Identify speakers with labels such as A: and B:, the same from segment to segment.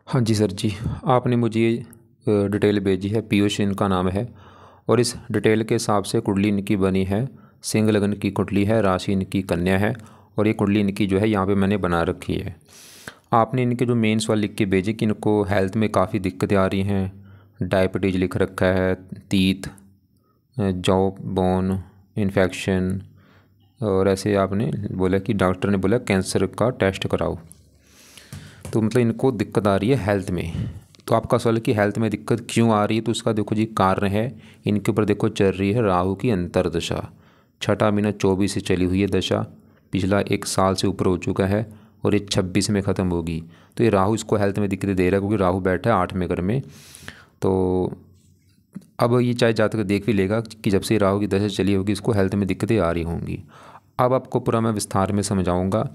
A: हाँ जी सर जी, आपने मुझे ये डिटेल भेजी है। पीयूष इनका नाम है और इस डिटेल के हिसाब से कुंडली इनकी बनी है। सिंह लगन की कुंडली है, राशि इनकी कन्या है और ये कुंडली इनकी जो है यहाँ पे मैंने बना रखी है। आपने इनके जो मेन सवाल लिख के भेजे कि इनको हेल्थ में काफ़ी दिक्कतें आ रही हैं। डायबिटीज़ लिख रखा है, तीत, जॉ बोन इन्फेक्शन, और ऐसे आपने बोला कि डॉक्टर ने बोला कैंसर का टेस्ट कराओ। तो मतलब इनको दिक्कत आ रही है हेल्थ में। तो आपका सवाल है कि हेल्थ में दिक्कत क्यों आ रही है, तो उसका देखो जी कारण है। इनके ऊपर देखो चल रही है राहु की अंतर्दशा। छठा महीना 24 से चली हुई है दशा, पिछला 1 साल से ऊपर हो चुका है और ये 26 में ख़त्म होगी। तो ये राहु इसको हेल्थ में दिक्कतें दे रहा है क्योंकि राहु बैठा है 8वें घर में। तो अब ये चाहे जातक देख भी लेगा कि जब से राहु की दशा चली होगी इसको हेल्थ में दिक्कतें आ रही होंगी। अब आपको पूरा मैं विस्तार में समझाऊंगा।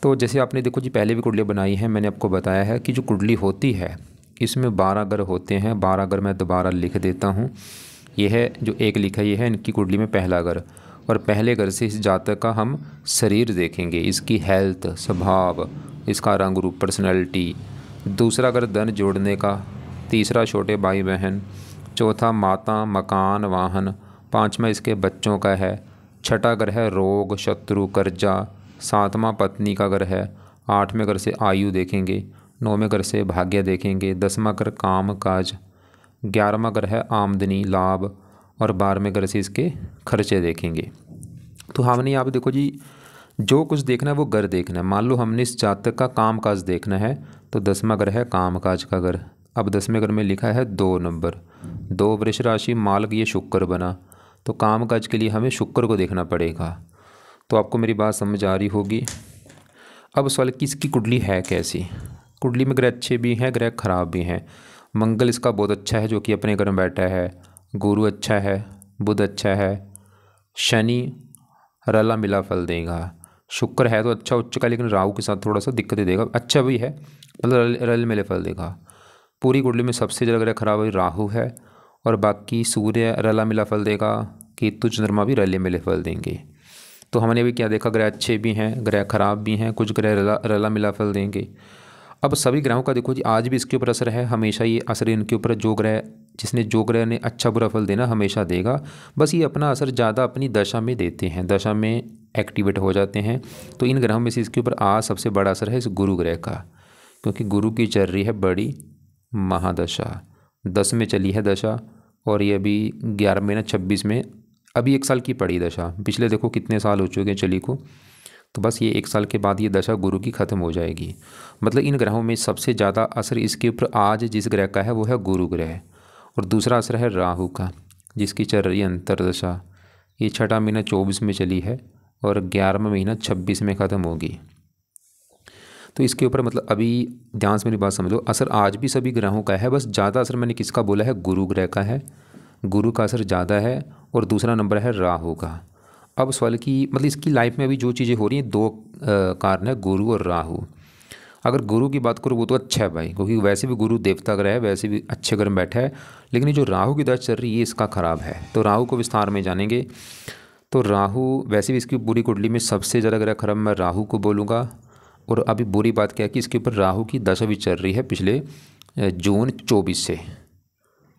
A: तो जैसे आपने देखो जी पहले भी कुंडलियाँ बनाई हैं, मैंने आपको बताया है कि जो कुंडली होती है इसमें 12 ग्रह होते हैं। 12 ग्रह मैं दोबारा लिख देता हूँ। यह है जो एक लिखा है, ये है इनकी कुंडली में पहला घर। और पहले घर से इस जातक का हम शरीर देखेंगे, इसकी हेल्थ, स्वभाव, इसका रंग रूप, पर्सनैलिटी। दूसरा घर धन जोड़ने का, तीसरा छोटे भाई बहन, चौथा माता, मकान, वाहन, पाँचवा इसके बच्चों का है, छठा घर है रोग, शत्रु, कर्जा, सातवां पत्नी का घर है, 8वें घर से आयु देखेंगे, 9वें घर से भाग्य देखेंगे, 10वां घर काम काज, 11वां घर है आमदनी लाभ और 12वें घर से इसके खर्चे देखेंगे। तो हमने यहाँ पे देखो जी जो कुछ देखना है वो घर देखना है। मान लो हमने इस जातक का काम काज देखना है तो 10वां घर है काम काज का घर। अब 10वें घर में लिखा है 2 नंबर, 2 वृष राशि, मालक ये शुक्र बना, तो काम काज के लिए हमें शुक्र को देखना पड़ेगा। तो आपको मेरी बात समझ आ रही होगी। अब सवाल कि इसकी कुंडली है कैसी। कुंडली में ग्रह अच्छे भी हैं, ग्रह खराब भी हैं। मंगल इसका बहुत अच्छा है जो कि अपने घर में बैठा है, गुरु अच्छा है, बुध अच्छा है, शनि रला मिला फल देगा, शुक्र है तो अच्छा उच्च का, लेकिन राहु के साथ थोड़ा सा दिक्कतें देगा। अच्छा भी है मतलब रल मिले फल देगा। पूरी कुंडली में सबसे ज़्यादा ग्रह खराब है राहु है और बाकी सूर्य रला मिला फल देगा, केतु चंद्रमा भी रले मिले फल देंगे। तो हमने भी क्या देखा, ग्रह अच्छे भी हैं, ग्रह खराब भी हैं, कुछ ग्रह रला मिला फल देंगे। अब सभी ग्रहों का देखो जी आज भी इसके ऊपर असर है, हमेशा ये असर इनके ऊपर, जो ग्रह जिसने जो ग्रह ने अच्छा बुरा फल देना हमेशा देगा। बस ये अपना असर ज़्यादा अपनी दशा में देते हैं, दशा में एक्टिवेट हो जाते हैं। तो इन ग्रहों में से इसके ऊपर आज सबसे बड़ा असर है इस गुरु ग्रह का, क्योंकि गुरु की चल रही है बड़ी महादशा, 10 में चली है दशा और ये अभी 11 महीना 26 में अभी 1 साल की पड़ी दशा। पिछले देखो कितने साल हो चुके हैं चली को, तो बस ये 1 साल के बाद ये दशा गुरु की ख़त्म हो जाएगी। मतलब इन ग्रहों में सबसे ज़्यादा असर इसके ऊपर आज जिस ग्रह का है वो है गुरु ग्रह, और दूसरा असर है राहु का जिसकी चल रही है अंतर्दशा। ये छठा महीना 24 में चली है और 11वां महीना 26 में ख़त्म होगी। तो इसके ऊपर मतलब अभी ध्यान से मेरी बात समझ लो, असर आज भी सभी ग्रहों का है, बस ज़्यादा असर मैंने किसका बोला है, गुरु ग्रह का है, गुरु का असर ज़्यादा है और दूसरा नंबर है राहु का। अब सवाल की मतलब इसकी लाइफ में अभी जो चीज़ें हो रही हैं 2 कारण है, गुरु और राहु। अगर गुरु की बात करूँ वो तो अच्छा है भाई, क्योंकि वैसे भी गुरु देवता ग्रह है, वैसे भी अच्छे घर में बैठा है, लेकिन ये जो राहु की दशा चल रही है ये इसका ख़राब है। तो राहु को विस्तार में जानेंगे। तो राहु वैसे भी इसकी पूरी कुंडली में सबसे ज़्यादा ग्रह खराब मैं राहु को बोलूँगा। और अभी बुरी बात क्या है कि इसके ऊपर राहु की दशा भी चल रही है पिछले जून 24 से।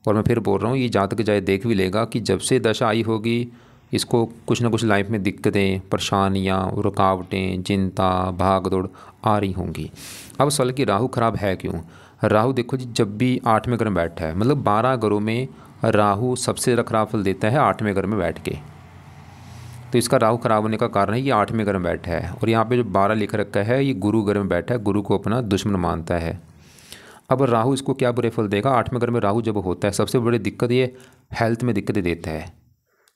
A: और मैं फिर बोल रहा हूँ ये जातक जाए देख भी लेगा कि जब से दशा आई होगी इसको कुछ ना कुछ लाइफ में दिक्कतें, परेशानियाँ, रुकावटें, चिंता, भाग दौड़ आ रही होंगी। अब सवाल कि राहु खराब है क्यों। राहु देखो जी जब भी 8वें घर में बैठा है, मतलब 12 घरों में राहु सबसे ज़्यादा खराब फल देता है 8वें घर में बैठ के। तो इसका राहु खराब होने का कारण है ये 8वें घर में बैठा है। और यहाँ पे जो 12 लिख रखा है ये गुरु घर में बैठा है, गुरु को अपना दुश्मन मानता है। अब राहु इसको क्या बुरे फल देगा, 8वें घर में राहु जब होता है सबसे बड़ी दिक्कत ये हेल्थ में दिक्कतें देता है।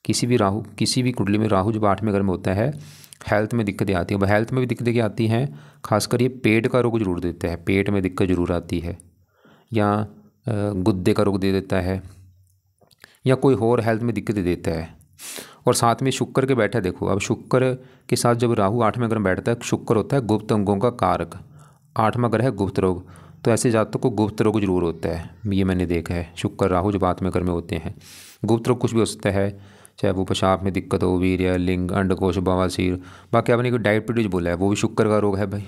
A: किसी भी कुंडली में राहु जब 8वें घर में होता है हेल्थ में दिक्कतें आती हैं। हेल्थ में भी दिक्कतें क्या आती हैं, खासकर ये पेट का रोग जरूर देता है, पेट में दिक्कत जरूर आती है, या गुद्दे का रोग दे देता है, या कोई और हेल्थ में दिक्कतें देता है। और साथ में शुक्र के बैठा देखो, अब शुक्र के साथ जब राहु 8वें घर में बैठता है, शुक्र होता है गुप्त अंगों का कारक, 8वां घर है गुप्त रोग। तो ऐसे जातकों को गुप्त रोग जरूर होता है, ये मैंने देखा है। शुक्र राहु जब 8वें घर में होते हैं गुप्त रोग कुछ भी हो सकता है, चाहे वो पेशाब में दिक्कत हो, वीर्य, लिंग, अंडकोश, बवासीर। बाकी आपने कोई डायबिटीज बोला है वो भी शुक्र का रोग है भाई,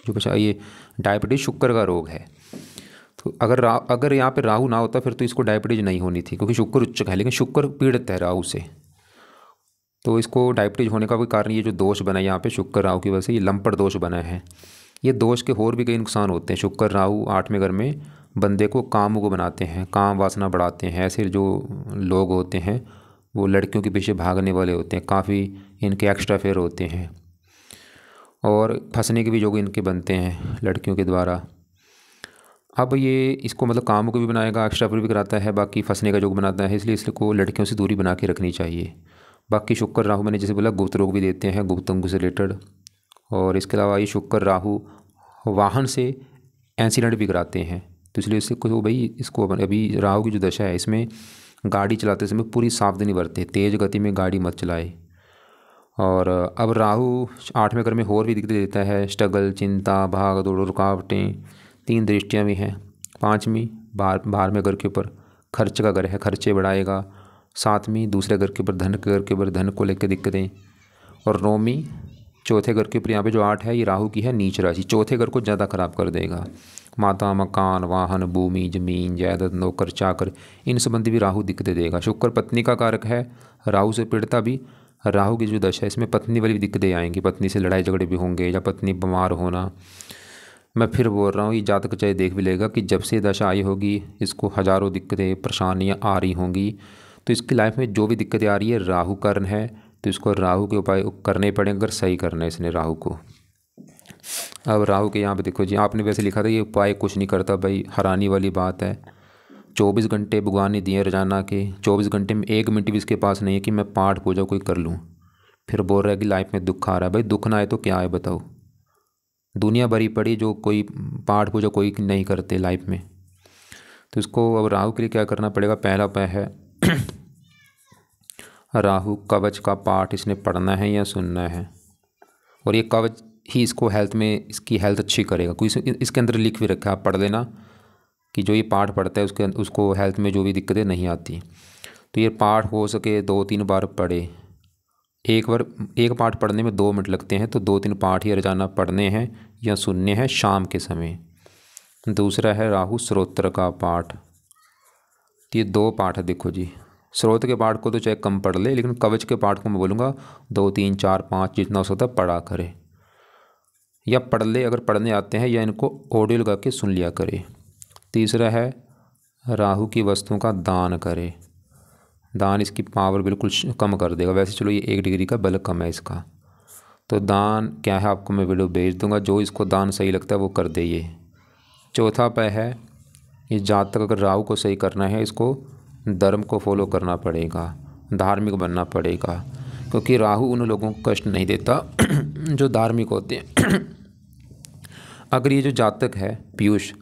A: जो पेशाब ये डायबिटीज शुक्र का रोग है। तो अगर यहाँ पे राहु ना होता फिर तो इसको डायबिटीज नहीं होनी थी, क्योंकि शुक्र उच्चक है, लेकिन शुक्र पीड़ित है राहु से, तो इसको डायबिटीज होने का कोई कारण ये जो दोष बना है यहाँ पे शुक्र राहु की वजह से, ये लंपट दोष बना है। ये दोष के और भी कई नुकसान होते हैं। शुक्र राहु 8वें घर में बंदे को कामुक बनाते हैं, काम वासना बढ़ाते हैं। ऐसे जो लोग होते हैं वो लड़कियों के पीछे भागने वाले होते हैं, काफ़ी इनके एक्स्ट्रा फेयर होते हैं, और फंसने के भी योग इनके बनते हैं लड़कियों के द्वारा। अब ये इसको मतलब कामुक भी बनाएगा, एक्स्ट्रा फेयर भी कराता है, बाकी फंसने का योग बनाता है, इसलिए इसको लड़कियों से दूरी बना के रखनी चाहिए। बाकी शुक्र राहु मैंने जैसे बोला गुप्त रोग भी देते हैं, गुप्त अंग से रिलेटेड। और इसके अलावा ये शुक्र राहु वाहन से एक्सीडेंट भी कराते हैं, तो इसलिए इससे को भाई इसको अभी राहु की जो दशा है इसमें गाड़ी चलाते समय पूरी सावधानी बरते, तेज़ गति में गाड़ी मत चलाए। और अब राहु 8वें घर में और भी दिक्कत देता है, स्ट्रगल, चिंता, भाग दौड़, रुकावटें। 3 दृष्टियाँ भी हैं। 5वीं 12वें घर के ऊपर खर्च का घर है, खर्चे बढ़ाएगा। 7वीं दूसरे घर के ऊपर धन के घर के ऊपर धन को लेकर दिक्कतें। और 9वीं चौथे घर के ऊपर यहाँ पे जो 8 है ये राहु की है नीच राशि, चौथे घर को ज़्यादा खराब कर देगा। माता, मकान, वाहन, भूमि, जमीन, जायदाद, नौकर चाकर, इन संबंधी भी राहु दिक्कतें देगा। शुक्र पत्नी का कारक है, राहु से पीड़ता भी। राहु की जो दशा है इसमें पत्नी वाली भी दिक्कतें आएंगी, पत्नी से लड़ाई झगड़े भी होंगे, या पत्नी बीमार होना। मैं फिर बोल रहा हूँ, ये जातक चाहे देख भी लेगा कि जब से दशा आई होगी इसको हज़ारों दिक्कतें परेशानियाँ आ रही होंगी। तो इसकी लाइफ में जो भी दिक्कतें आ रही है राहु कारण है, तो इसको राहु के उपाय करने पड़ेंगे अगर सही करना है इसने राहु को। अब राहु के यहाँ पे देखो जी, आपने वैसे लिखा था ये उपाय कुछ नहीं करता, भाई हैरानी वाली बात है। 24 घंटे भगवान ने दिए रोजाना के, 24 घंटे में 1 मिनट भी इसके पास नहीं है कि मैं पाठ पूजा कोई कर लूँ। फिर बोल रहा है कि लाइफ में दुख आ रहा है। भाई दुख ना आए तो क्या है बताओ, दुनिया भरी पड़ी जो कोई पाठ पूजा कोई नहीं करते लाइफ में। तो इसको अब राहु के लिए क्या करना पड़ेगा, पहला उपाय है राहु कवच का पाठ इसने पढ़ना है या सुनना है, और ये कवच ही इसको हेल्थ में इसकी हेल्थ अच्छी करेगा। कोई इसके अंदर लिख भी रखा है, आप पढ़ लेना कि जो ये पाठ पढ़ता है उसको हेल्थ में जो भी दिक्कतें नहीं आती। तो ये पाठ हो सके 2-3 बार पढ़े। एक पाठ पढ़ने में 2 मिनट लगते हैं, तो 2-3 पाठ ये रोजाना पढ़ने हैं या सुनने हैं शाम के समय। दूसरा है राहु स्रोत्र का पाठ। तो ये 2 पाठ है, देखो जी। स्रोत के पाठ को तो चाहे कम पढ़ ले, लेकिन कवच के पाठ को मैं बोलूँगा 2, 3, 4, 5 जितना हो सकता है पढ़ा करे, या पढ़ ले अगर पढ़ने आते हैं, या इनको ऑडियो लगा के सुन लिया करे। तीसरा है राहु की वस्तुओं का दान करे। दान इसकी पावर बिल्कुल कम कर देगा। वैसे चलो ये 1 डिग्री का बल कम है इसका, तो दान क्या है आपको मैं वीडियो भेज दूंगा, जो इसको दान सही लगता है वो कर दे। ये चौथा उपाय है, ये जातक अगर राहु को सही करना है इसको धर्म को फॉलो करना पड़ेगा, धार्मिक बनना पड़ेगा, क्योंकि राहु उन लोगों को कष्ट नहीं देता जो धार्मिक होते हैं। अगर ये जो जातक है पीयूष,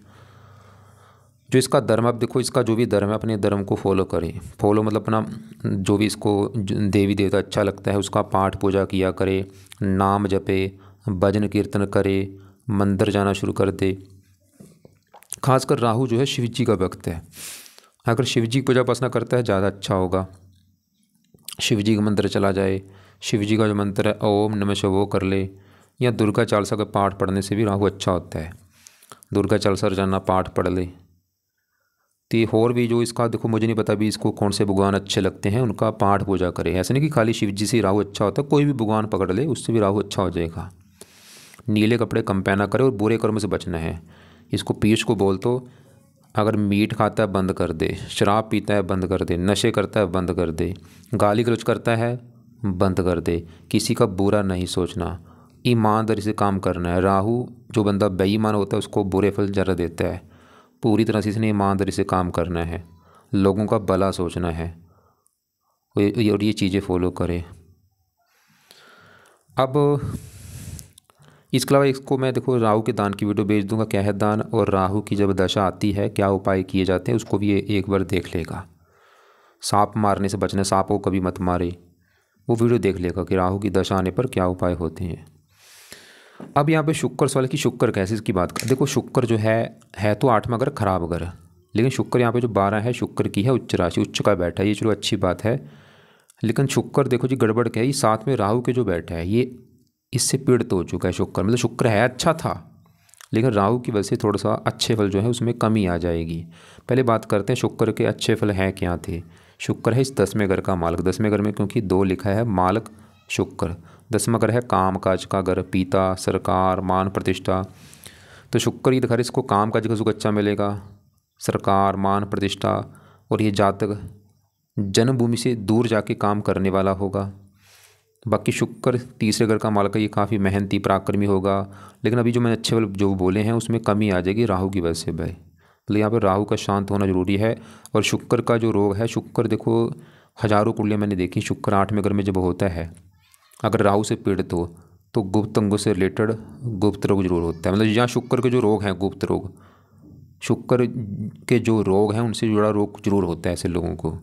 A: जो इसका धर्म, अब देखो इसका जो भी धर्म है अपने धर्म को फॉलो करे। फॉलो मतलब अपना जो भी इसको देवी देवता अच्छा लगता है उसका पाठ पूजा किया करे, नाम जपे, भजन कीर्तन करे, मंदिर जाना शुरू कर दे। खासकर राहु जो है शिव जी का भक्त है, अगर शिव जी की पूजा उपासना करता है ज़्यादा अच्छा होगा। शिव जी का मंत्र चला जाए, शिव जी का जो मंत्र है ओम नमः शिवाय वो कर ले, या दुर्गा चालीसा का पाठ पढ़ने से भी राहु अच्छा होता है। दुर्गा चालीसा रोजाना पाठ पढ़ ले। तो ये और भी जो इसका देखो मुझे नहीं पता भी इसको कौन से भगवान अच्छे लगते हैं उनका पाठ पूजा करे। ऐसा नहीं कि खाली शिव जी से राहु अच्छा होता है, कोई भी भगवान पकड़ ले उससे भी राहु अच्छा हो जाएगा। नीले कपड़े कम पहना करे और बुरे कर्म से बचना है। इसको पीयूष को बोल तो अगर मीट खाता है बंद कर दे, शराब पीता है बंद कर दे, नशे करता है बंद कर दे, गाली गलौज करता है बंद कर दे, किसी का बुरा नहीं सोचना, ईमानदारी से काम करना है। राहु जो बंदा बेईमान होता है उसको बुरे फल ज़रा देता है। पूरी तरह से इसने ईमानदारी से काम करना है, लोगों का भला सोचना है, और ये चीज़ें फॉलो करें। अब इसके अलावा इसको मैं देखो राहु के दान की वीडियो भेज दूंगा, क्या है दान, और राहु की जब दशा आती है क्या उपाय किए जाते हैं उसको भी ये एक बार देख लेगा। सांप मारने से बचना, सांप को कभी मत मारे, वो वीडियो देख लेगा कि राहु की दशा आने पर क्या उपाय होते हैं। अब यहाँ पे शुक्र सवाल कि शुक्र कैसे इसकी बात कर, देखो शुक्र जो है तो 8वां घर खराब घर, लेकिन शुक्र यहाँ पे जो 12 है शुक्र की है उच्च राशि, उच्च का बैठा है, ये चलो अच्छी बात है। लेकिन शुक्र देखो जी गड़बड़ क्या है, ये साथ में राहु के जो बैठा है ये इससे पीड़ित हो चुका है शुक्र। मतलब शुक्र है अच्छा था लेकिन राहु की वजह से थोड़ा सा अच्छे फल जो है उसमें कमी आ जाएगी। पहले बात करते हैं शुक्र के अच्छे फल हैं क्या थे। शुक्र है इस 10वें घर का मालक, 10वें घर में क्योंकि 2 लिखा है मालक शुक्र, 10वां घर है काम काज का घर, पिता, सरकार, मान प्रतिष्ठा। तो शुक्र ही घर इसको काम काज का सुख अच्छा मिलेगा, सरकार, मान प्रतिष्ठा, और ये जातक जन्मभूमि से दूर जाके काम करने वाला होगा। बाकी शुक्र तीसरे घर का मालक है, ये काफ़ी मेहनती पराक्रमी होगा। लेकिन अभी जो मैंने अच्छे वाले जो बोले हैं उसमें कमी आ जाएगी राहु की वजह से भाई, मतलब यहाँ पर राहु का शांत होना जरूरी है। और शुक्र का जो रोग है, शुक्र देखो हजारों कुंडलियाँ मैंने देखी, शुक्र 8वें घर में जब होता है अगर राहु से पीड़ित हो तो गुप्त अंगों से रिलेटेड गुप्त रोग जरूर होता है। मतलब यहाँ शुक्र के जो रोग हैं गुप्त रोग, शुक्र के जो रोग हैं उनसे जुड़ा रोग जरूर होता है ऐसे लोगों को।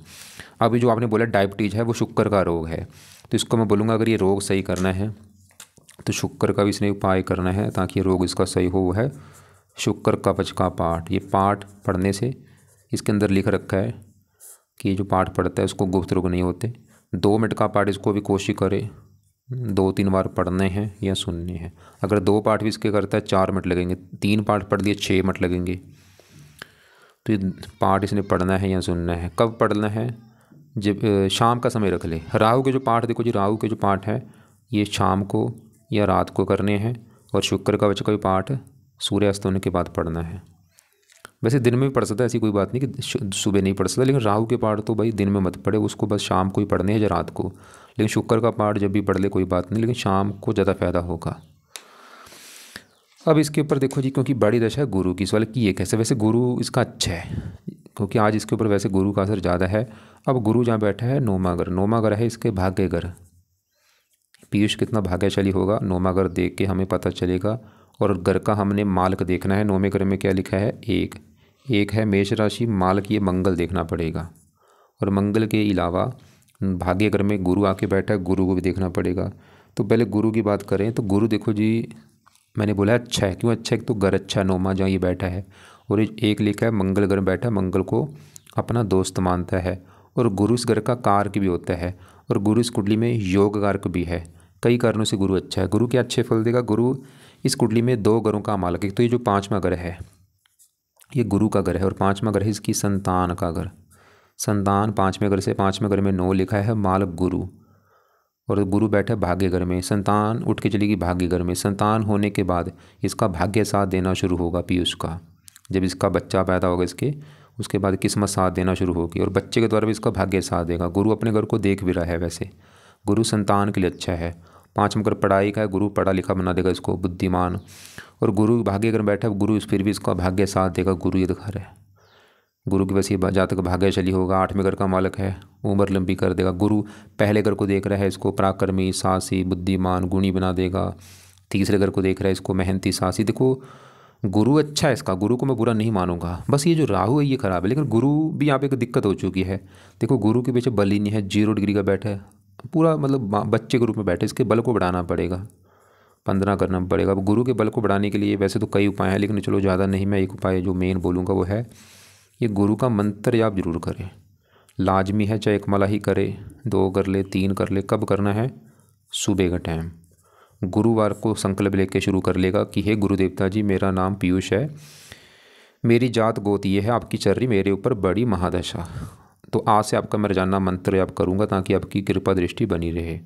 A: अभी जो आपने बोला डायबिटीज़ है वो शुक्र का रोग है, तो इसको मैं बोलूँगा अगर ये रोग सही करना है तो शुक्र का भी इसने उपाय करना है ताकि ये रोग इसका सही हो। वो है शुक्र कवच का पाठ। ये पाठ पढ़ने से इसके अंदर लिख रखा है कि ये जो पाठ पढ़ता है उसको गुप्त रोग नहीं होते। 2 मिनट का पाठ इसको भी कोशिश करे 2-3 बार पढ़ने हैं या सुनने हैं। अगर 2 पाठ भी इसके करता है 4 मिनट लगेंगे, 3 पाठ पढ़ दिए 6 मिनट लगेंगे। तो ये पाठ इसने पढ़ना है या सुनना है। कब पढ़ना है? जब शाम का समय रख ले। राहु के जो पाठ देखो जी, राहु के जो पाठ है ये शाम को या रात को करने हैं, और शुक्र कवच का भी पाठ सूर्यास्त होने के बाद पढ़ना है। वैसे दिन में भी पढ़ सकता है, ऐसी कोई बात नहीं कि सुबह नहीं पढ़ सकता, लेकिन राहु के पाठ तो भाई दिन में मत पढ़े, उसको बस शाम को ही पढ़ने हैं या रात को। लेकिन शुक्र का पाठ जब भी पढ़ ले कोई बात नहीं, लेकिन शाम को ज़्यादा फायदा होगा। अब इसके ऊपर देखो जी, क्योंकि बड़ी दशा है गुरु की, सवाल कि ये कैसे। वैसे गुरु इसका अच्छा है क्योंकि आज इसके ऊपर वैसे गुरु का असर ज़्यादा है। अब गुरु जहाँ बैठा है 9वां घर, 9वां घर है इसके भाग्य घर। पीयूष कितना भाग्यशाली होगा 9वां घर देख के हमें पता चलेगा। और घर का हमने मालक देखना है। 9वें घर में क्या लिखा है? एक है मेष राशि, मालक ये मंगल देखना पड़ेगा। और मंगल के अलावा भाग्य घर में गुरु आके बैठा है, गुरु को भी देखना पड़ेगा। तो पहले गुरु की बात करें तो गुरु देखो जी, मैंने बोला अच्छा है। क्यों अच्छा है? तो घर अच्छा 9वां जहाँ ये बैठा है, और एक लिखा है मंगल घर में बैठा है, मंगल को अपना दोस्त मानता है। और गुरु इस घर का कारक भी होता है, और गुरु इस कुंडली में योग कारक भी है। कई कारणों से गुरु अच्छा है। गुरु क्या अच्छे फल देगा? गुरु इस कुंडली में 2 घरों का मालक है। तो ये जो 5वां घर है ये गुरु का घर है, और 5वां घर है इसकी संतान का घर। संतान 5वें घर से, 5वें घर में 9 लिखा है, मालक गुरु, और गुरु बैठा है भाग्य घर में। संतान उठ के चलेगी भाग्य घर में। संतान होने के बाद इसका भाग्य साथ देना शुरू होगा पीयूष का। जब इसका बच्चा पैदा होगा इसके, उसके बाद किस्मत साथ देना शुरू होगी, और बच्चे के द्वारा भी इसका भाग्य साथ देगा। गुरु अपने घर को देख भी रहा है। वैसे गुरु संतान के लिए अच्छा है। 5वां घर पढ़ाई का है, गुरु पढ़ा लिखा बना देगा इसको, बुद्धिमान। और गुरु भाग्य घर बैठा है, गुरु फिर भी इसका भाग्य साथ देगा। गुरु ये दिखा रहा है, गुरु की वैसे जातक भाग्यशाली होगा। 8वें घर का मालक है, उम्र लंबी कर देगा। गुरु पहले घर को देख रहा है, इसको पराक्रमी, साहसी, बुद्धिमान, गुणी बना देगा। तीसरे घर को देख रहा है, इसको मेहनती, साहसी। देखो गुरु अच्छा है इसका, गुरु को मैं बुरा नहीं मानूंगा। बस ये जो राहु है ये खराब है, लेकिन गुरु भी यहाँ पे एक दिक्कत हो चुकी है। देखो गुरु के पीछे बल ही नहीं है, 0 डिग्री का बैठा है, पूरा मतलब बच्चे के रूप में बैठे। इसके बल को बढ़ाना पड़ेगा, 15 करना पड़ेगा। अब गुरु के बल को बढ़ाने के लिए वैसे तो कई उपाय हैं, लेकिन चलो ज़्यादा नहीं, मैं एक उपाय जो मेन बोलूँगा वो है ये गुरु का मंत्र जाप जरूर करें। लाजमी है, चाहे 1 माला ही करे, 2 कर ले, 3 कर ले। कब करना है? सुबह का टाइम। गुरुवार को संकल्प लेके शुरू कर लेगा कि हे गुरु देवता जी, मेरा नाम पीयूष है, मेरी जात गोत ये है, आपकी चल रही मेरे ऊपर बड़ी महादशा। तो आज से आपका मैं रोजाना मंत्र जाप करूँगा ताकि आपकी कृपा दृष्टि बनी रहे।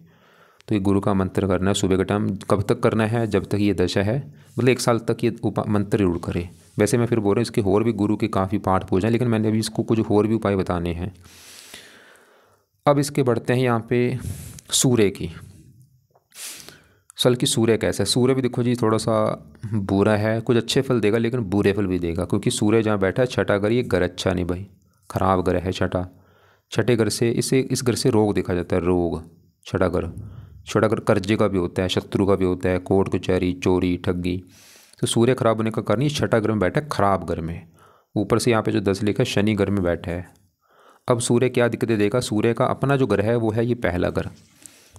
A: तो ये गुरु का मंत्र करना है सुबह का टाइम। कब तक करना है? जब तक ये दशा है, मतलब 1 साल तक ये मंत्र जरूर करे। वैसे मैं फिर बोल रहा हूँ इसके और भी गुरु के काफ़ी पाठ पूछे हैं, लेकिन मैंने अभी इसको कुछ और भी उपाय बताने हैं। अब इसके बढ़ते हैं यहाँ पे सूर्य की। सल की सूर्य कैसा है? सूर्य भी देखो जी थोड़ा सा बुरा है, कुछ अच्छे फल देगा लेकिन बुरे फल भी देगा, क्योंकि सूर्य जहाँ बैठा है 6ठा घर, ये घर अच्छा नहीं भाई, खराब घर है 6ठा। 6ठे घर से इस घर से रोग देखा जाता है, रोग। 6ठा घर, 6ठा घर कर्जे का भी होता है, शत्रु का भी होता है, कोर्ट कचहरी, चोरी, ठगी। तो सूर्य खराब होने का कारण ये 6ठा घर में बैठा है, खराब घर में। ऊपर से यहाँ पे जो 10 लिखा है, शनि घर में बैठा है। अब सूर्य क्या दिक्कतें देगा? सूर्य का अपना जो घर है वो है ये पहला घर।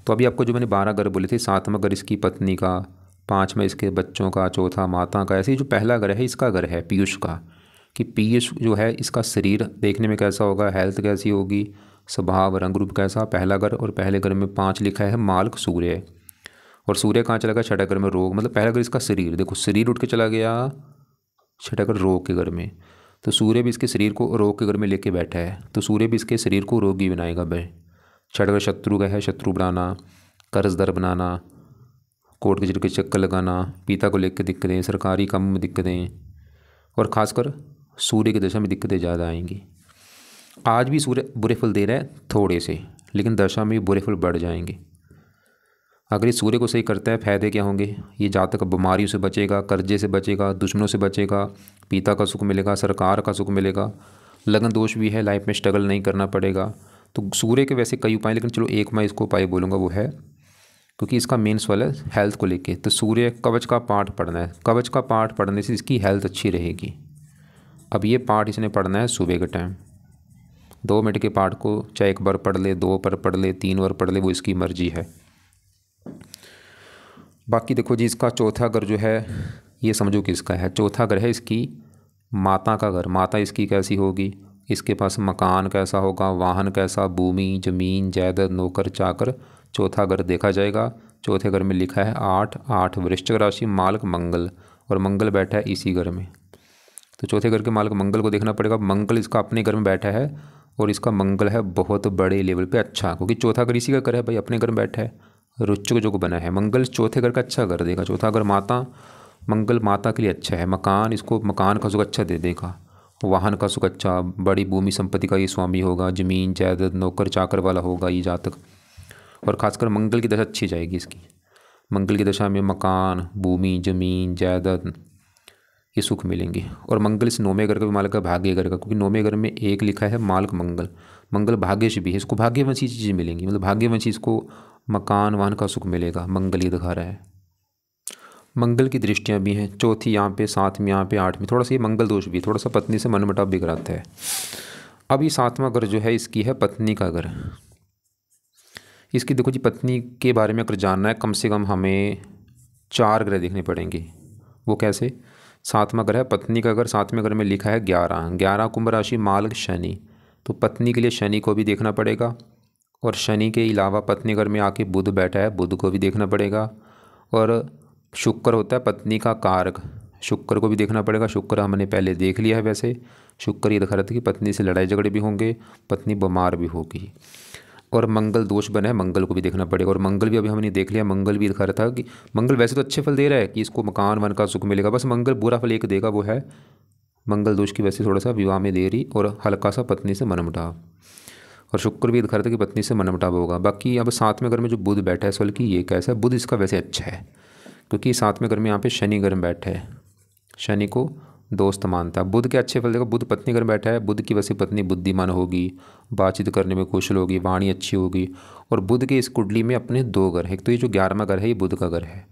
A: तो अभी आपको जो मैंने 12 घर बोले थे, 7वां घर इसकी पत्नी का, 5वां इसके बच्चों का, चौथा माता का। ऐसे ही जो पहला घर है इसका घर है पीयूष का, कि पीयूष जो है इसका शरीर देखने में कैसा होगा, हेल्थ कैसी होगी, स्वभाव रंग रूप कैसा। पहला घर, और पहले घर में 5 लिखा है मालक सूर्य। और सूर्य कहाँ चला गया, छठे घर में रोग, मतलब पहला घर इसका शरीर, देखो शरीर उठ के चला गया छठे घर रोग के घर में, तो सूर्य भी इसके शरीर को रोग के घर में लेके बैठा है, तो सूर्य भी इसके शरीर को रोगी बनाएगा भाई। छठे घर शत्रु का है, शत्रु बढ़ाना, कर्जदार बनाना, कोर्ट कचहरी के चक्कर लगाना, पिता को लेकर दिक्कतें, सरकारी काम में दिक्कतें, और ख़ासकर सूर्य की दशा में दिक्कतें ज़्यादा आएंगी। आज भी सूर्य बुरे फल दे रहा है थोड़े से, लेकिन दशा में बुरे फल बढ़ जाएंगे। अगर इस सूर्य को सही करता है, फ़ायदे क्या होंगे, ये जातक बीमारियों से बचेगा, कर्जे से बचेगा, दुश्मनों से बचेगा, पिता का सुख मिलेगा, सरकार का सुख मिलेगा, लगन दोष भी है, लाइफ में स्ट्रगल नहीं करना पड़ेगा। तो सूर्य के वैसे कई उपाय, लेकिन चलो एक मैं इसको उपाय बोलूँगा, वो है क्योंकि इसका मेन सवाल है हेल्थ को लेके, तो सूर्य कवच का पाठ पढ़ना है। कवच का पाठ पढ़ने से इसकी हेल्थ अच्छी रहेगी। अब ये पाठ इसने पढ़ना है सुबह के टाइम, 2 मिनट के पाठ को चाहे एक बार पढ़ ले, 2 बार पढ़ ले, 3 बार पढ़ ले, वो इसकी मर्जी है। बाकी देखो जी, इसका चौथा घर जो है ये समझो किसका है, चौथा घर है इसकी माता का घर। माता इसकी कैसी होगी, इसके पास मकान कैसा होगा, वाहन कैसा, भूमि जमीन जायदाद नौकर चाकर, चौथा घर देखा जाएगा। चौथे घर में लिखा है 8 वृश्चिक राशि, मालक मंगल, और मंगल बैठा है इसी घर में, तो चौथे घर के मालक मंगल को देखना पड़ेगा। मंगल इसका अपने घर में बैठा है, और इसका मंगल है बहुत बड़े लेवल पे अच्छा, क्योंकि चौथा घर इसी का घर है भाई, अपने घर में बैठा है, रुच्चक जो बना है। मंगल चौथे घर का अच्छा घर देगा। चौथा घर माता, मंगल माता के लिए अच्छा है, मकान इसको मकान का सुख अच्छा दे देगा, वाहन का सुख अच्छा, बड़ी भूमि संपत्ति का ये स्वामी होगा, जमीन जायदाद नौकर चाकर वाला होगा ये जातक। और खासकर मंगल की दशा अच्छी जाएगी इसकी, मंगल की दशा में मकान भूमि जमीन जायदाद ये सुख मिलेंगे। और मंगल इस 9वें घर का भी मालक है, भाग्य घर का, क्योंकि 9वें घर में एक लिखा है मालक मंगल। मंगल भाग्यश भी है, इसको भाग्यवंशी चीज़ें मिलेंगी, मतलब भाग्यवंशी इसको मकान वाहन का सुख मिलेगा, मंगल ये दिखा रहा है। मंगल की दृष्टियाँ भी हैं, चौथी यहाँ पे, 7वीं यहाँ पे, 8वीं, थोड़ा सा ये मंगल दोष भी, थोड़ा सा पत्नी से मनमुटाव भी कराता है। अब ये 7वां घर जो है इसकी है पत्नी का घर। इसकी देखो जी, पत्नी के बारे में अगर जानना है, कम से कम हमें 4 ग्रह देखने पड़ेंगे। वो कैसे, 7वां घर है पत्नी का घर, 7वें घर में लिखा है 11 कुंभ राशि, मालक शनि, तो पत्नी के लिए शनि को भी देखना पड़ेगा। और शनि के अलावा पत्नी घर में आके बुध बैठा है, बुध को भी देखना पड़ेगा। और शुक्र होता है पत्नी का कारक, शुक्र को भी देखना पड़ेगा। शुक्र हमने पहले देख लिया है, वैसे शुक्र ये दिखा रहा था कि पत्नी से लड़ाई झगड़े भी होंगे, पत्नी बीमार भी होगी। और मंगल दोष बना है, मंगल को भी देखना पड़ेगा। और मंगल भी अभी हमने देख लिया, मंगल भी दिखा रहा था कि मंगल वैसे तो अच्छे फल दे रहा है कि इसको मकान वन का सुख मिलेगा, बस मंगल बुरा फल एक देगा, वो है मंगल दोष की वजह से थोड़ा सा विवाह में देरी और हल्का सा पत्नी से मनमुटाव। और शुक्र भी दिखा रहा था कि पत्नी से मनमुटाव होगा। बाकी अब 7वें घर में जो बुध बैठा है, इस की ये कैसा है, बुध इसका वैसे अच्छा है, क्योंकि 7वें घर में यहाँ पे शनि घर में बैठा है, शनि को दोस्त मानता है। बुध के अच्छे फल देखो, बुध पत्नी घर में बैठा है, बुध की वजह से पत्नी बुद्धिमान होगी, बातचीत करने में कुशल होगी, वाणी अच्छी होगी। और बुध के इस कुंडली में अपने 2 घर है, एक तो ये जो 11वां घर है ये बुध का घर है,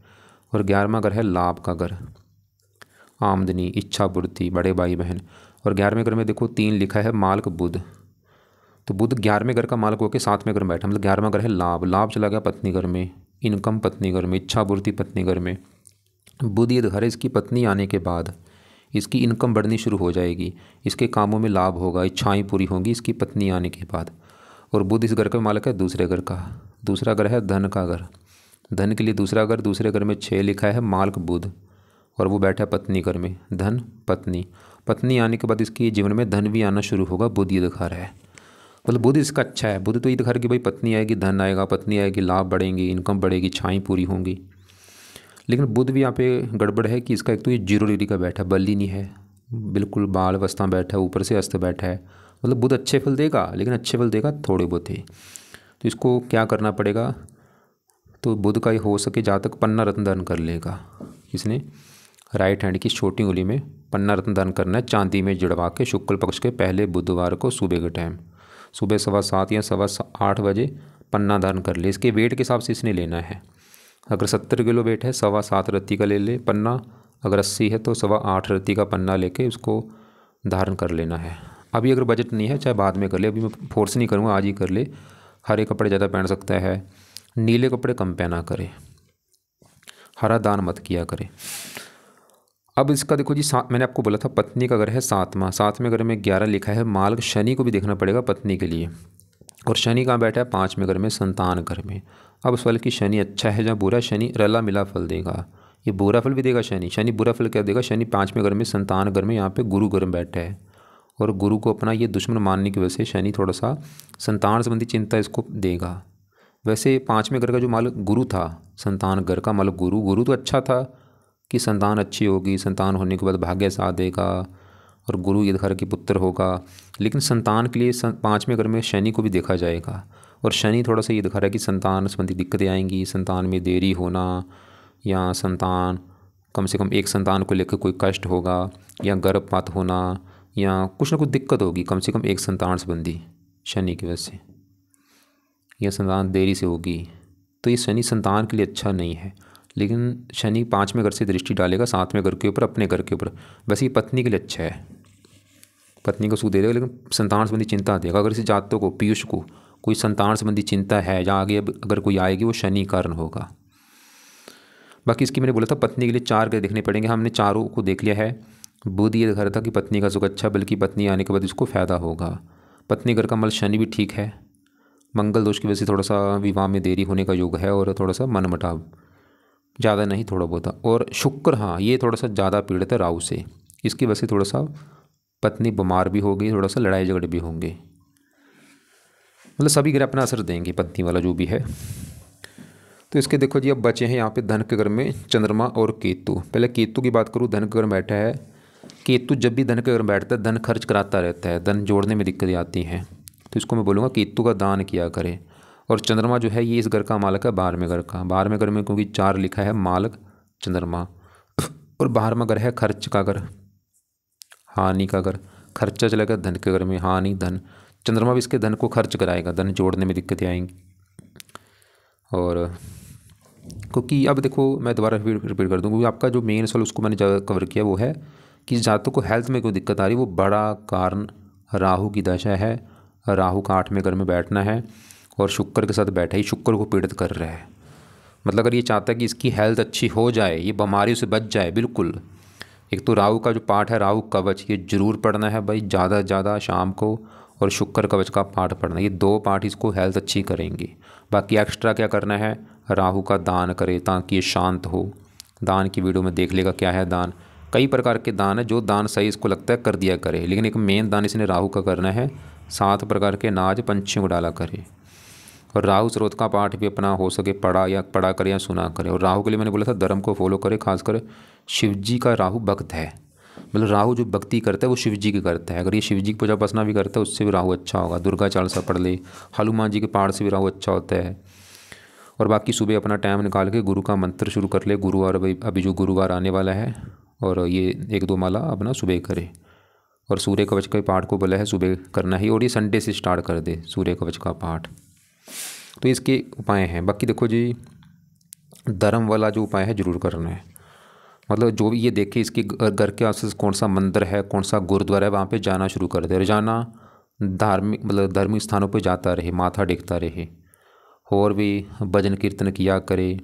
A: और 11वां घर है लाभ का घर, आमदनी इच्छा पूर्ति बड़े भाई बहन। और 11वें घर में देखो 3 लिखा है मालक बुध, तो बुध 11वें घर का मालक होकर 7वें घर में बैठा, मतलब 11वां घर है लाभ, लाभ चला गया पत्नी घर में, इनकम पत्नी घर में, इच्छा पूर्ति पत्नी घर में। बुध ये घर है, इसकी पत्नी आने के बाद इसकी इनकम बढ़नी शुरू हो जाएगी, इसके कामों में लाभ होगा, इच्छाएं पूरी होंगी इसकी पत्नी आने के बाद। और बुध इस घर का मालक है दूसरे घर का, दूसरा घर है धन का घर, धन के लिए दूसरा घर, दूसरे घर में 6 लिखा है मालक बुध, और वो बैठा है पत्नी घर में, धन पत्नी। पत्नी आने के बाद इसकी जीवन में धन भी आना शुरू होगा, बुध ये दिखा रहा है, मतलब बुध इसका अच्छा है। बुध तो ये दिखा रहा है कि भाई पत्नी आएगी धन आएगा, पत्नी आएगी लाभ बढ़ेंगी, इनकम बढ़ेगी, इच्छाएं पूरी होंगी। लेकिन बुध भी यहाँ पे गड़बड़ है कि इसका एक तो ये 0 डिग्री का बैठा, बल्ली नहीं है, बिल्कुल बाल अवस्था बैठा है, ऊपर से अस्त बैठा है। मतलब बुध अच्छे फल देगा, लेकिन अच्छे फल देगा थोड़े बहुत ही। तो इसको क्या करना पड़ेगा, तो बुध का हो सके जातक पन्ना रत्न दान कर लेगा। इसने राइट हैंड की छोटी उंगली में पन्ना रत्न दान करना है, चांदी में जड़वा के, शुक्ल पक्ष के पहले बुधवार को सुबह के टाइम, सुबह 7:15 या 7:15 बजे पन्ना दान कर ले। इसके वेट के हिसाब से इसने लेना है, अगर 70 किलो वेट है 7.25 रत्ती का ले ले पन्ना, अगर 80 है तो 8.25 रत्ती का पन्ना लेके उसको धारण कर लेना है। अभी अगर बजट नहीं है चाहे बाद में कर ले, अभी मैं फोर्स नहीं करूँगा, आज ही कर ले। हरे कपड़े ज़्यादा पहन सकता है, नीले कपड़े कम पहना करे, हरा दान मत किया करे। अब इसका देखो जी, मैंने आपको बोला था पत्नी का घर है 7वें घर में 11 लिखा है मालक, शनि को भी देखना पड़ेगा पत्नी के लिए। और शनि कहाँ बैठा है, 5वें घर में, संतान घर में। अब सवाल कि शनि अच्छा है या बुरा। शनि रला मिला फल देगा, ये बुरा फल भी देगा शनि। शनि बुरा फल क्या देगा? शनि 5वें घर में, संतान घर में, यहाँ पे गुरु घर में बैठा है और गुरु को अपना ये दुश्मन मानने की वजह से शनि थोड़ा सा संतान संबंधी चिंता इसको देगा। वैसे 5वें घर का जो मालिक गुरु था, संतान घर का मालिक गुरु तो अच्छा था कि संतान अच्छी होगी, संतान होने के बाद भाग्य साथ देगा और गुरु ये घर के पुत्र होगा। लेकिन संतान के लिए 5वें घर में शनि को भी देखा जाएगा और शनि थोड़ा सा ये दिखा रहा है कि संतान संबंधी दिक्कतें आएंगी, संतान में देरी होना या संतान कम से कम एक संतान को लेकर कोई कष्ट होगा या गर्भपात होना या कुछ ना कुछ दिक्कत होगी कम से कम एक संतान संबंधी शनि की वजह से, या संतान देरी से होगी। तो ये शनि संतान के लिए अच्छा नहीं है। लेकिन शनि 5वें घर से दृष्टि डालेगा 7वें घर के ऊपर, अपने घर के ऊपर। वैसे ये पत्नी के लिए अच्छा है, पत्नी को सुख दे देगा, लेकिन संतान संबंधी चिंता देगा। अगर इसे जातकों को, पीयूष को कोई संतान संबंधी चिंता है या आगे अगर कोई आएगी वो शनि कारण होगा। बाकी इसकी मैंने बोला था पत्नी के लिए 4 ग्रह देखने पड़ेंगे, हमने चारों को देख लिया है। बुध ये दिखा रहा था कि पत्नी का सुख अच्छा, बल्कि पत्नी आने के बाद इसको फ़ायदा होगा। पत्नी घर का मल शनि भी ठीक है। मंगल दोष की वजह से थोड़ा सा विवाह में देरी होने का योग है और थोड़ा सा मनमुटाव, ज़्यादा नहीं थोड़ा बहुत। और शुक्र, हाँ ये थोड़ा सा ज़्यादा पीड़ित है राहु से, इसकी वजह से थोड़ा सा पत्नी बीमार भी होगी, थोड़ा सा लड़ाई झगड़े भी होंगे। मतलब सभी ग्रह अपना असर देंगे, पत्नी वाला जो भी है। तो इसके देखो जी, अब बचे हैं यहाँ पे धन के घर में चंद्रमा और केतु। पहले केतु की बात करूँ, धन के घर में बैठा है। केतु जब भी धन के घर में बैठता है धन खर्च कराता रहता है, धन जोड़ने में दिक्कतें आती हैं। तो इसको मैं बोलूँगा केतु का दान किया करे। और चंद्रमा जो है ये इस घर का मालक है, 12वें घर का। 12वें घर में क्योंकि 4 लिखा है मालक चंद्रमा, और 12वां घर है खर्च का घर, हानि का घर। खर्चा चलेगा धन के घर में, हानि धन। चंद्रमा भी इसके धन को खर्च कराएगा, धन जोड़ने में दिक्कतें आएंगी। और क्योंकि अब देखो मैं दोबारा रिपीट कर दूँ, क्योंकि आपका जो मेन सवाल उसको मैंने कवर किया वो है कि जातकों को हेल्थ में कोई दिक्कत आ रही है, वो बड़ा कारण राहु की दशा है। राहु का 8वें घर में बैठना है और शुक्र के साथ बैठा ही शुक्र को पीड़ित कर रहा है। मतलब अगर ये चाहता है कि इसकी हेल्थ अच्छी हो जाए, ये बीमारियों से बच जाए बिल्कुल, एक तो राहु का जो पाठ है राहु कवच, ये जरूर पढ़ना है भाई ज़्यादा से ज़्यादा शाम को, और शुक्र कवच का पाठ पढ़ना, ये 2 पाठ इसको हेल्थ अच्छी करेंगे। बाकी एक्स्ट्रा क्या करना है, राहु का दान करे ताकि ये शांत हो। दान की वीडियो में देख लेगा क्या है दान, कई प्रकार के दान है, जो दान सही इसको लगता है कर दिया करे। लेकिन एक मेन दान इसने राहु का करना है, 7 प्रकार के अनाज पंछियों को डाला करे। और राहु स्रोत का पाठ भी अपना हो सके पढ़ा करे या सुना करे। और राहु के लिए मैंने बोला था धर्म को फॉलो करे, खासकर शिव जी का राहु भक्त है। मतलब राहु जो भक्ति करता है वो शिव जी की करता है। अगर ये शिव जी की पूजा उपासना भी करता है उससे भी राहु अच्छा होगा। दुर्गा चालीसा पढ़ ले, हनुमान जी के पाठ से भी राहु अच्छा होता है। और बाकी सुबह अपना टाइम निकाल के गुरु का मंत्र शुरू कर ले। गुरुवार अभी जो गुरुवार आने वाला है, और ये 1-2 माला अपना सुबह करे। और सूर्य कवच के पाठ को बोला है सुबह करना ही, और ये संडे से स्टार्ट कर दे सूर्य कवच का पाठ। तो इसके उपाय हैं। बाकी देखो जी, धर्म वाला जो उपाय है जरूर करना है। मतलब जो भी ये देखे इसके घर के आसपास कौन सा मंदिर है, कौन सा गुरुद्वारा है, वहाँ पे जाना शुरू कर दे। रोजाना धार्मिक स्थानों पे जाता रहे, माथा टेकता रहे। और भी भजन कीर्तन किया करे।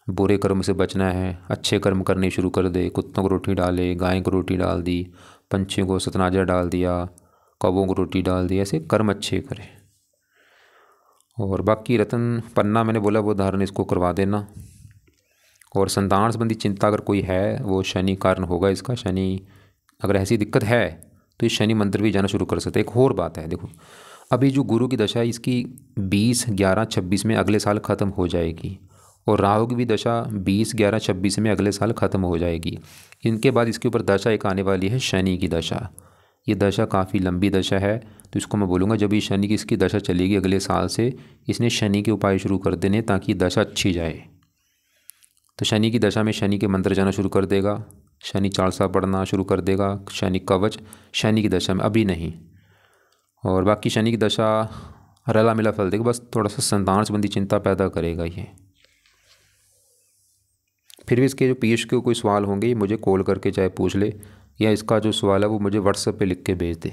A: बुरे कर्म से बचना है, अच्छे कर्म करने शुरू कर दे। कुत्तों को रोटी डाले, गाय को रोटी डाल दी, पंछियों को सतनाजा डाल दिया, कौवों को रोटी डाल दी, ऐसे कर्म अच्छे करे। और बाकी रतन पन्ना मैंने बोला वो धारण इसको करवा देना। और संतान संबंधी चिंता अगर कोई है वो शनि कारण होगा इसका। शनि अगर ऐसी दिक्कत है तो ये शनि मंदिर भी जाना शुरू कर सकते हैं। एक और बात है, देखो अभी जो गुरु की दशा है इसकी 20/11/26 में अगले साल ख़त्म हो जाएगी। और राहु की भी दशा 20/11/26 में अगले साल ख़त्म हो जाएगी। इनके बाद इसके ऊपर दशा एक आने वाली है शनि की दशा। ये दशा काफ़ी लंबी दशा है, तो इसको मैं बोलूँगा जब ये शनि की इसकी दशा चलेगी अगले साल से, इसने शनि के उपाय शुरू कर देने ताकि दशा अच्छी जाए। तो शनि की दशा में शनि के मंत्र जाना शुरू कर देगा, शनि चालीसा पढ़ना शुरू कर देगा, शनि कवच शनि की दशा में, अभी नहीं। और बाकी शनि की दशा रला मिला फल देगा, बस थोड़ा सा संतान संबंधी चिंता पैदा करेगा ये। फिर भी इसके जो पीयूष के कोई सवाल होंगे मुझे कॉल करके चाहे पूछ ले, या इसका जो सवाल है वो मुझे व्हाट्सएप पे लिख के भेज दे।